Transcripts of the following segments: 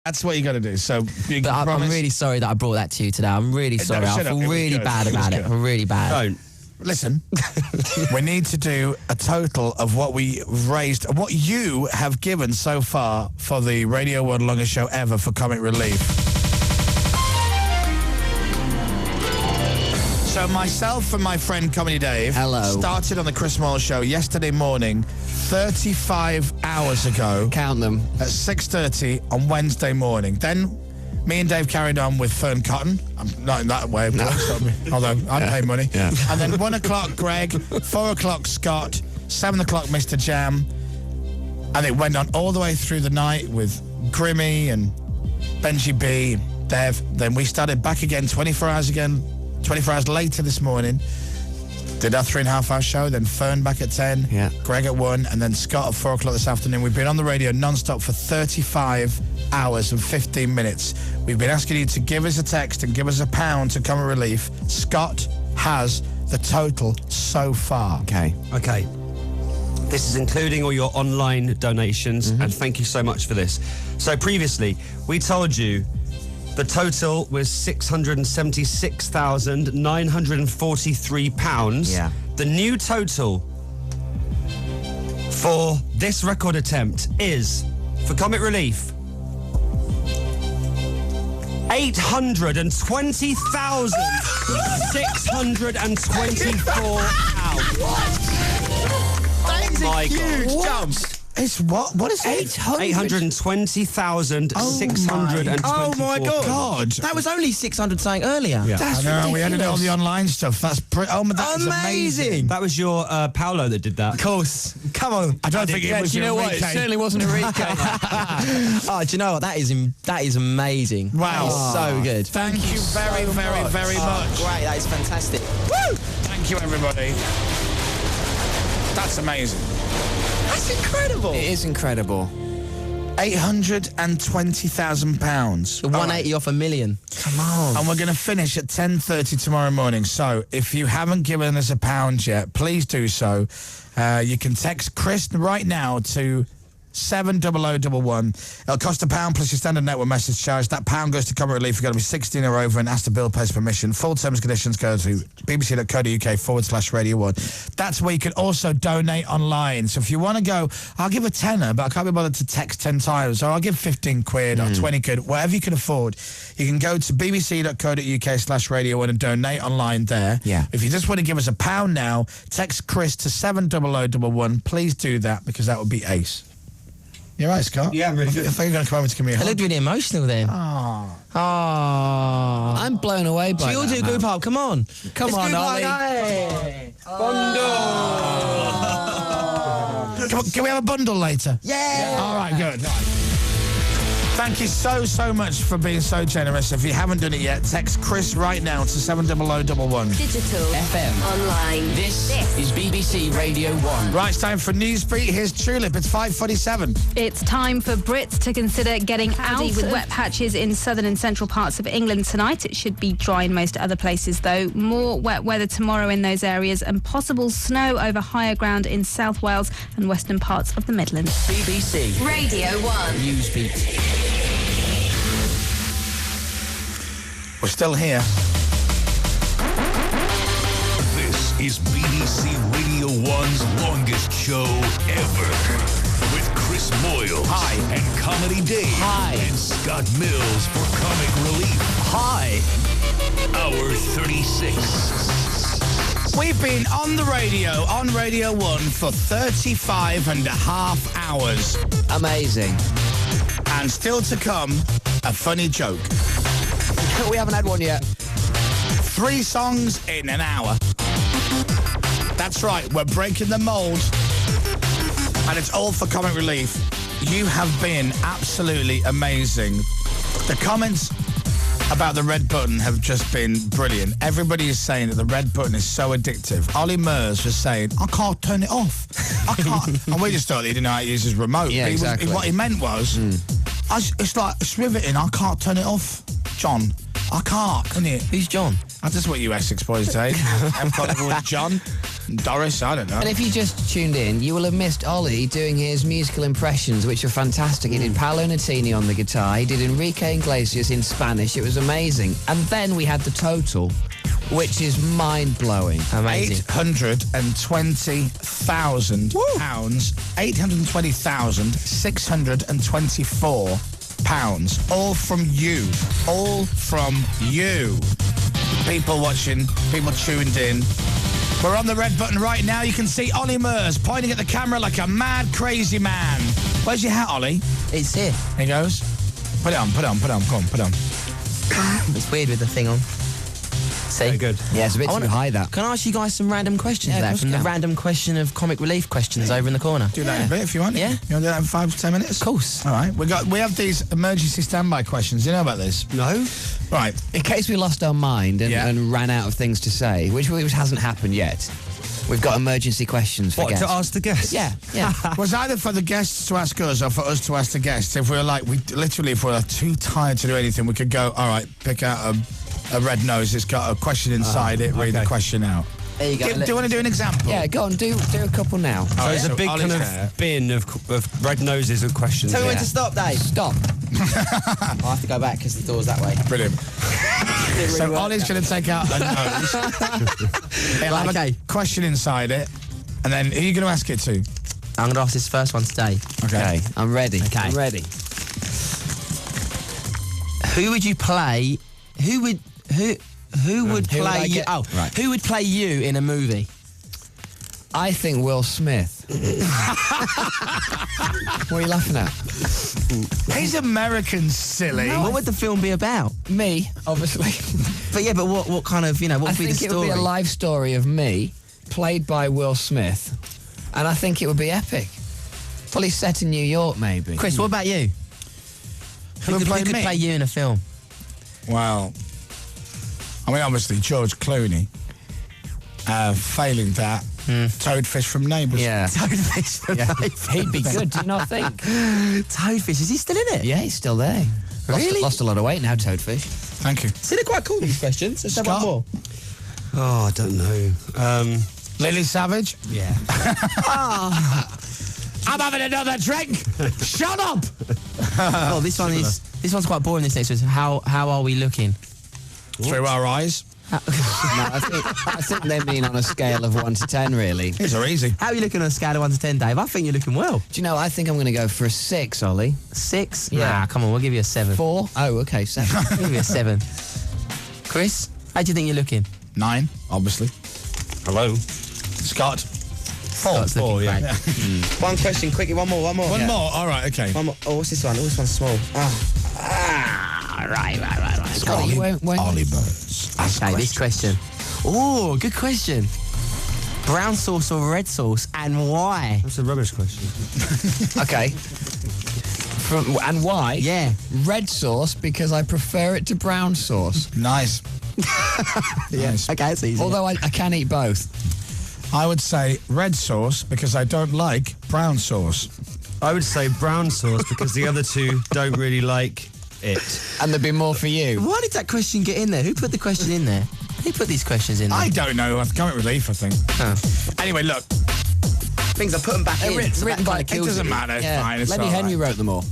That's what you got to do. So, But I'm really sorry that I brought that to you today. I'm really sorry. I feel really bad about it. I'm really bad. Don't. Listen, we need to do a total of what we raised, what you have given so far for the Radio 1 longest show ever for Comic Relief. So myself and my friend Comedy Dave started on the Chris Moyles show yesterday morning, 35 hours ago. Count them. At 6:30 on Wednesday morning. Then me and Dave carried on with Fern Cotton. I'm not in that way, no. Although I'd pay money. Yeah. And then 1 o'clock Greg, 4 o'clock Scott, 7 o'clock Mr. Jam. And it went on all the way through the night with Grimmy and Benji B, Dev. Then we started back again 24 hours later this morning. Did our 3.5-hour show, then Fern back at 10, Greg at 1, and then Scott at 4 o'clock this afternoon. We've been on the radio non-stop for 35 hours and 15 minutes. We've been asking you to give us a text and give us £1 to Comic Relief. Scott has the total so far. Okay. This is including all your online donations, and thank you so much for this. So previously, we told you the total was £676,943. Yeah. The new total for this record attempt is, for Comic Relief, £820,624. That is my a huge God. jump. It's what? What is it? 820,624. Oh my God. That was only 600 something earlier. Yeah. That's I know, ridiculous. we had it on the online stuff. That's amazing. That was your Paolo that did that. Of course. Come on. I don't think it was. Do you know what? It certainly wasn't Enrique. Oh, do you know what? That is amazing. Wow. That is so good. Thank you very much. Great. That is fantastic. Woo! Thank you, everybody. That's amazing. That's incredible. It is incredible. £820,000. 180 off $1 million. Come on. And we're going to finish at 10:30 tomorrow morning. So if you haven't given us £1 yet, please do so. You can text Chris right now to 70011. It'll cost £1 plus your standard network message charge. That £1 goes to Comic Relief. You've got to be 16 or over and ask the bill pays permission. Full terms and conditions go to bbc.co.uk/Radio 1. That's where you can also donate online. So if you want to go, I'll give a tenner, but I can't be bothered to text 10 times. Or I'll give 15 quid or 20 quid, whatever you can afford. You can go to bbc.co.uk/Radio 1 and donate online there. Yeah. If you just want to give us £1 now, text Chris to 70011. Please do that because that would be ace. You're right, Scott? Yeah, I'm really good. I thought you were going to come over to give me a I hug. looked really emotional then. Oh. I'm blown away by that. So you'll do a group hug. Come on. Come on, Ollie. Can we have a bundle later? Yeah. All right, good. Thank you so much for being so generous. If you haven't done it yet, text Chris right now to 70011. Digital. FM. Online. This is BBC Radio 1. Right, it's time for Newsbeat. Here's Tulip. It's 5:47. It's time for Brits to consider getting out with wet patches in southern and central parts of England tonight. It should be dry in most other places, though. More wet weather tomorrow in those areas and possible snow over higher ground in South Wales and western parts of the Midlands. BBC Radio 1. Newsbeat. We're still here. This is BBC Radio 1's longest show ever. With Chris Moyles. Hi. And Comedy Dave. Hi. And Scott Mills for Comic Relief. Hi. Hour 36. We've been on the radio, on Radio 1, for 35.5 hours. Amazing. And still to come, a funny joke. We haven't had one yet. 3 songs in an hour. That's right, we're breaking the mould. And it's all for Comic Relief. You have been absolutely amazing. The comments about the red button have just been brilliant. Everybody is saying that the red button is so addictive. Ollie Mers was saying, I can't turn it off. I can't. And we just thought he didn't know how to use his remote. Yeah, But exactly. what he meant was, it's like, it's riveting, I can't turn it off. John, I can't, can it? Who's John? That's just what you Essex boys say. I'm calling John. Doris, I don't know. And if you just tuned in, you will have missed Ollie doing his musical impressions, which are fantastic. He did Paolo Nutini on the guitar. He did Enrique Iglesias in Spanish. It was amazing. And then we had the total, which is mind-blowing. Amazing. £820,000. £820,624. All from you. All from you. People watching, people tuned in. We're on the red button right now. You can see Ollie Murs pointing at the camera like a mad, crazy man. Where's your hat, Ollie? It's here. Here he goes. Put it on. Come on, put it on. It's weird with the thing on. See? Very good. Yeah, it's a bit too high, that. Can I ask you guys some random questions Yeah, there? of course From the can. random question of comic relief questions over in the corner. Do that in a bit if you want. Yeah. You want to do that in 5 to 10 minutes? Of course. All right. We have these emergency standby questions. Do you know about this? No? Right. In case we lost our mind and ran out of things to say, which hasn't happened yet, we've got emergency questions for What, guests. to ask the guests? Yeah. Was either for the guests to ask us or for us to ask the guests. If we were like, if we're too tired to do anything, we could go, all right, pick out a red nose. It's got a question inside it. Read the question out. There you go. Do you want to do an example? Yeah, go on, do a couple now. So there's a big kind of bin of red noses of questions. Tell me when to stop, Dave. Stop. I have to go back because the door's that way. Brilliant. So Ollie's going to take out a nose. It'll have a question inside it. And then who are you going to ask it to? I'm going to ask this first one today. Okay. I'm ready. Okay. I'm ready. Who would you play? Who would play would I you? get? Oh, Right. Who would play you in a movie? I think Will Smith. What are you laughing at? He's American, silly. What would the film be about? Me, obviously. But what kind of, what I would be the think it would story? be a life story of me, played by Will Smith, and I think it would be epic. Probably set in New York, maybe. Chris, what about you? Who would could play me? play you in a film? Well, I mean, obviously, George Clooney. Failing that, Toadfish from Neighbours. Yeah. Toadfish. He'd be good, do you not think? Toadfish, is he still in it? Yeah, he's still there. Really? Lost a lot of weight now, Toadfish. Thank you. See, they're quite cool, these questions. Let's have Scott? one more. Oh, I don't know. Lily Savage. Yeah. I'm having another drink. Shut up. Oh, this one's quite boring. This next one. How are we looking? Through our eyes. No, I think they mean on a scale of 1 to 10, really. These are easy. How are you looking on a scale of 1 to 10, Dave? I think you're looking well. Do you know, I think I'm going to go for a 6, Ollie. 6? Yeah. Nah, come on, we'll give you a 7. 4? Oh, okay, 7. We'll give you a 7. Chris, how do you think you're looking? 9, obviously. Hello. Scott. 4. Scott's looking 4, yeah. great. One question, quickly, one more. One more. All right, okay. One more. Oh, what's this one? Oh, this one's small. Right. Scott, you won't... Ollie Murs. Okay, this question. Oh, good question. Brown sauce or red sauce, and why? That's a rubbish question. Okay. And why? Yeah. Red sauce, because I prefer it to brown sauce. Nice. Yes. Okay, it's easy. Although I can eat both. I would say red sauce because I don't like brown sauce. I would say brown sauce because the other two don't really like it. And there'd be more for you. Why did that question get in there? Who put the question in there? Who put these questions in there? I don't know. Comic Relief, I think. Oh. Anyway, look. Things I put them back in. so Written that by kinda kills It doesn't it. matter. It's fine. It's Lenny all Henry right. wrote them all.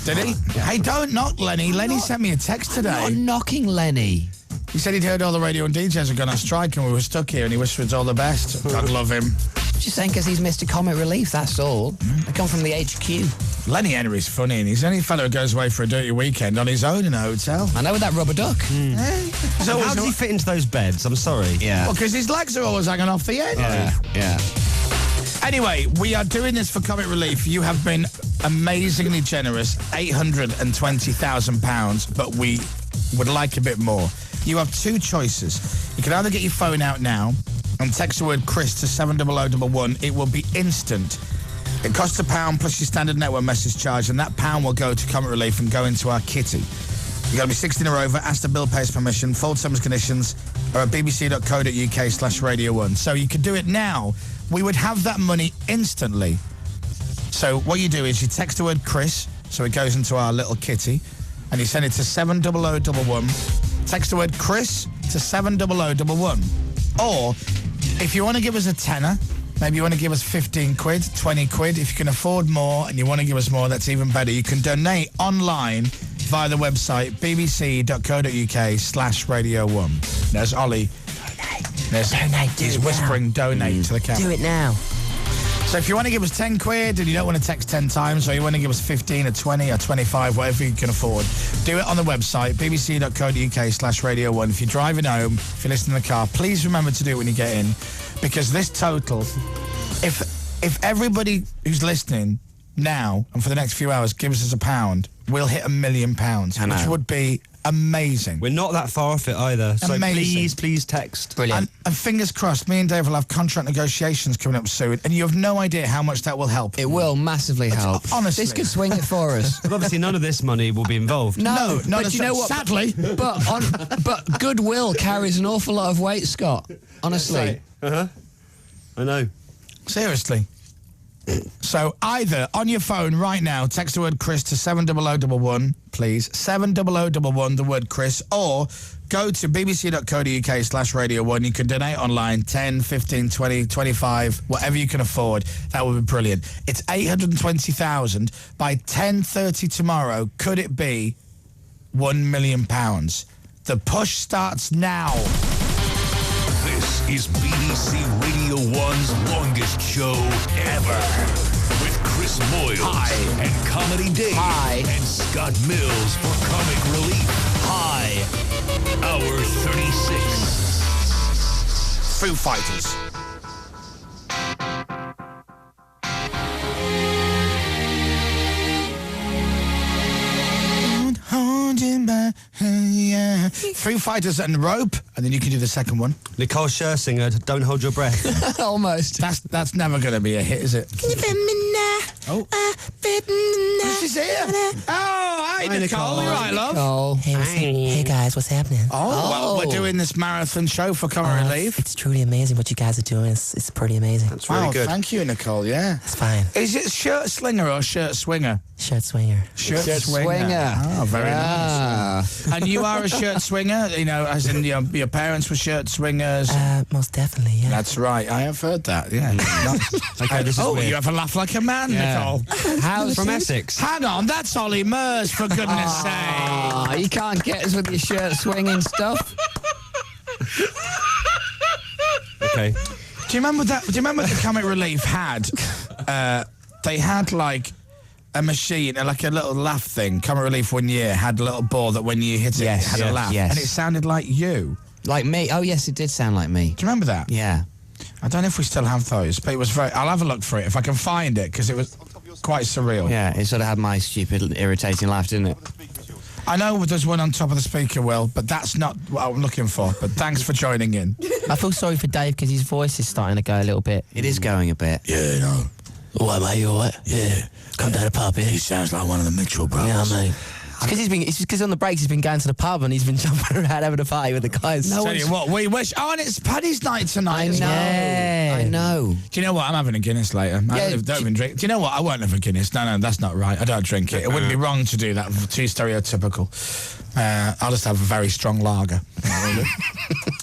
Did he? Hey, don't knock Lenny. Lenny sent me a text I'm today. knocking Lenny. He said he'd heard all the radio and DJs had gone on strike and we were stuck here and he wished us all the best. God love him. Just saying because he's Mr. Comic Relief, that's all. I come from the HQ. Lenny Henry's funny and he's the only fellow who goes away for a dirty weekend on his own in a hotel. I know with that rubber duck. So how does he fit into those beds? I'm sorry. Yeah. Well, because his legs are always hanging off the end. Yeah. Anyway, we are doing this for Comic Relief. You have been amazingly generous, £820,000, but we would like a bit more. You have 2 choices. You can either get your phone out now and text the word Chris to 70011. It will be instant. It costs £1 plus your standard network message charge, and that £1 will go to Comic Relief and go into our kitty. You've got to be 16 or over, ask the bill, pays permission, full terms and conditions are at bbc.co.uk/Radio1. So you could do it now. We would have that money instantly. So what you do is you text the word Chris, so it goes into our little kitty, and you send it to 70011. Text the word Chris to 70011. Or If you want to give us a tenner, maybe you want to give us 15 quid, 20 quid. If you can afford more and you want to give us more, that's even better. You can donate online via the website bbc.co.uk/Radio 1. There's Ollie. Donate. He's whispering donate to the camera. Do it now. So if you want to give us 10 quid and you don't want to text 10 times, or you want to give us 15 or 20 or 25, whatever you can afford, do it on the website, bbc.co.uk/Radio 1. If you're driving home, if you're listening in the car, please remember to do it when you get in, because this total, if everybody who's listening now and for the next few hours gives us £1, we'll hit £1 million, which would be amazing. We're not that far off it either. So Amazing. please text. Brilliant. And fingers crossed, me and Dave will have contract negotiations coming up soon, and you have no idea how much that will help. It will massively help. Honestly. This could swing it for us. But obviously, none of this money will be involved. No, but you know what? Sadly. But goodwill carries an awful lot of weight, Scott. Honestly. I know. Seriously. So either on your phone right now, text the word Chris to 70011, please. 70011, the word Chris, or go to bbc.co.uk/Radio 1. You can donate online, 10, 15, 20, 25, whatever you can afford. That would be brilliant. It's 820,000. By 10:30 tomorrow, could it be £1 million? The push starts now. This is BBC Radio 1's longest show ever. With Chris Moyles and Comedy Dave and Scott Mills for Comic Relief. Hour 36. Foo Fighters. Foo Fighters and Rope, and then you can do the second one. Nicole Scherzinger, Don't Hold Your Breath. Almost. That's never going to be a hit, is it? Oh. She's here. Oh, hi, Nicole. You right, love? Oh. Hey guys, what's happening? Well, we're doing this marathon show for Comic Relief. It's truly amazing what you guys are doing. It's pretty amazing. That's really good. Thank you, Nicole, yeah. It's fine. Is it shirt slinger or shirt swinger? Shirt swinger. Shirt swinger. Oh, very Ah. nice. And you are a shirt swinger, you know, as in your parents were shirt swingers. Most definitely, yeah. That's right. I have heard that. Yeah. Nice. Okay, this is weird. You have a laugh like a man, Nicole. How's From Essex. Hang on, that's Ollie Murs, for goodness sake. Oh, you can't get us with your shirt swinging stuff. Okay. Do you remember that? Do you remember the Comic Relief had? They had like a machine, like a little laugh thing. Comic Relief one year had a little ball that when you hit it, it had a laugh, and it sounded like you. Like me? Oh, yes, it did sound like me. Do you remember that? Yeah. I don't know if we still have those, but it was very. I'll have a look for it if I can find it, because it was quite surreal. Yeah, it sort of had my stupid, irritating laugh, didn't it? I know there's one on top of the speaker, Will, but that's not what I'm looking for. But thanks for joining in. I feel sorry for Dave because his voice is starting to go a little bit. It is going a bit. Yeah, no. What, mate, you alright? Yeah. Come down the pub, yeah? He sounds like one of the Mitchell brothers. Yeah, mate. It's because on the breaks he's been going to the pub and he's been jumping around having a party with the guys. Tell you what, we wish. Oh, and it's Paddy's night tonight. I know. Yeah. I know. Do you know what? I'm having a Guinness later. I don't even drink. Do you know what? I won't have a Guinness. No, that's not right. I don't drink it. It wouldn't be wrong to do that. Too stereotypical. I'll just have a very strong lager.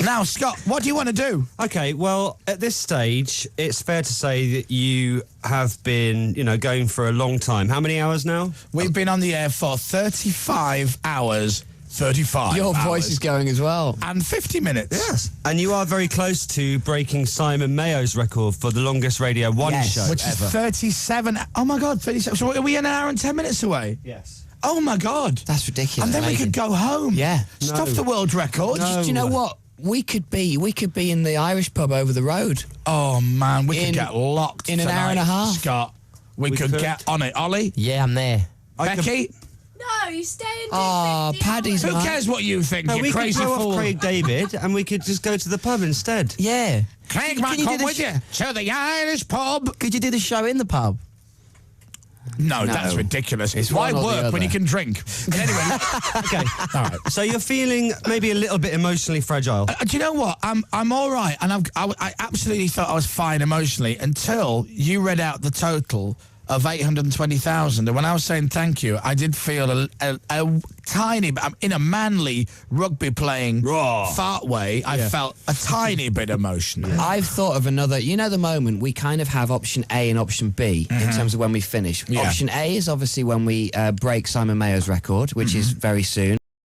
Now, Scott, what do you want to do? Okay, well, at this stage, it's fair to say that you have been, going for a long time. How many hours now? We've been on the air for 35 hours. 35 Your hours. voice is going as well. And 50 minutes. Yes. And you are very close to breaking Simon Mayo's record for the longest Radio 1 show Which is ever. 37. Oh, my God, 37. So are we an hour and 10 minutes away? Yes. Oh, my God. That's ridiculous. And then we could go home. Yeah. Stuff the world record. Do you know what? We could be in the Irish pub over the road. Oh, man, we could get locked in an hour and a half. Scott, we could get on it. Ollie? Yeah, I'm there. Becky? No, you stay in. Oh, Paddy's. Who cares what you think, No, you we crazy could throw fool? off Craig David and we could just go to the pub instead. Yeah. Craig Can might you come do with you to the Irish pub. Could you do the show in the pub? No, that's ridiculous. It's Why one or the work when other. you can drink? But anyway, Okay. all right. So you're feeling maybe a little bit emotionally fragile. Do you know what? I'm all right, and I absolutely thought I was fine emotionally until you read out the total of 820,000. And when I was saying thank you, I did feel a tiny bit, in a manly rugby playing fart way, I felt a tiny bit emotional. I've thought of another, the moment we kind of have option A and option B in terms of when we finish. Option A is obviously when we break Simon Mayo's record, which is very soon.